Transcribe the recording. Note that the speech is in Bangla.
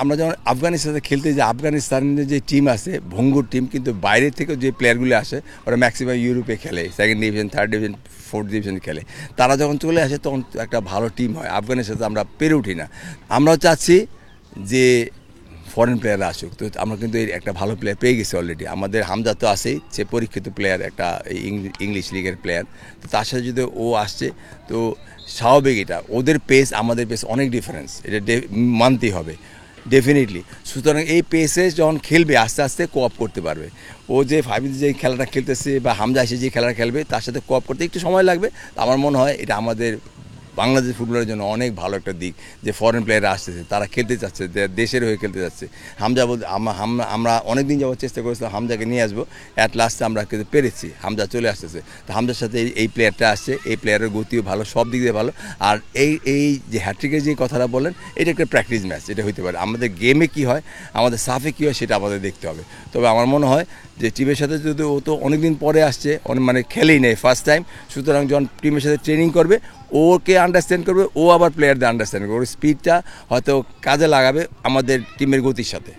আমরা যখন আফগানিস্তানে খেলতে যে আফগানিস্তানের যে টিম আছে ভঙ্গুর টিম, কিন্তু বাইরে থেকে যে প্লেয়ারগুলো আসে ওরা ম্যাক্সিমাম ইউরোপে খেলে, second division, third division, fourth division খেলে। তারা যখন চলে আসে তখন একটা ভালো টিম হয়। আফগানিস্তানের সাথে আমরা পেরে উঠি না। আমরাও চাচ্ছি যে ফরেন প্লেয়াররা আসুক, তো আমরা কিন্তু একটা ভালো প্লেয়ার পেয়ে গেছি অলরেডি। আমাদের হামজা তো আছেই, সে পরীক্ষিত প্লেয়ার, একটা ইংলিশ লিগের প্লেয়ার। তো তার সাথে যদি ও আসছে তো স্বাভাবিক, এটা ওদের পেস আমাদের পেস অনেক ডিফারেন্স, এটা মানতেই হবে ডেফিনেটলি। সুতরাং এই পেসে যখন খেলবে আস্তে আস্তে কোঅপ করতে পারবে। ও যে ফাইভে যে খেলাটা খেলতেছে বা হামজা এসে যে খেলাটা খেলবে তার সাথে কোঅপ করতে একটু সময় লাগবে। আমার মনে হয় এটা আমাদের বাংলাদেশ ফুটবলের জন্য অনেক ভালো একটা দিক যে ফরেন প্লেয়াররা আসতেছে, তারা খেলতে চাচ্ছে, দেশের হয়ে খেলতে যাচ্ছে। হামজা আমরা অনেক দিন যাওয়ার চেষ্টা করেছিলাম হামজাকে নিয়ে আসবো, অ্যাট লাস্টে আমরা কিন্তু পেরেছি, হামজা চলে আসতেছে। তো হামজার সাথে এই প্লেয়ারটা আসছে, এই প্লেয়ারের গতিও ভালো, সব দিক দিয়ে ভালো। আর এই যে হ্যাট্রিকের যে কথাটা বলেন, এটা একটা প্র্যাকটিস ম্যাচ, এটা হতে পারে। আমাদের গেমে কী হয়, আমাদের সাফে কী হয়, সেটা আমাদের দেখতে হবে। তবে আমার মনে হয় যে টিমের সাথে যদি ও তো অনেক দিন পরে আসছে, মানে খেলেই নেই ফার্স্ট টাইম, সুতরাং যখন টিমের সাথে ট্রেনিং করবে ওকে আন্ডারস্ট্যান্ড করবে, ও আবার প্লেয়ারদের আন্ডারস্ট্যান্ড করবে, ওর স্পিডটা হয়তো কাজে লাগাবে আমাদের টিমের গতির সাথে।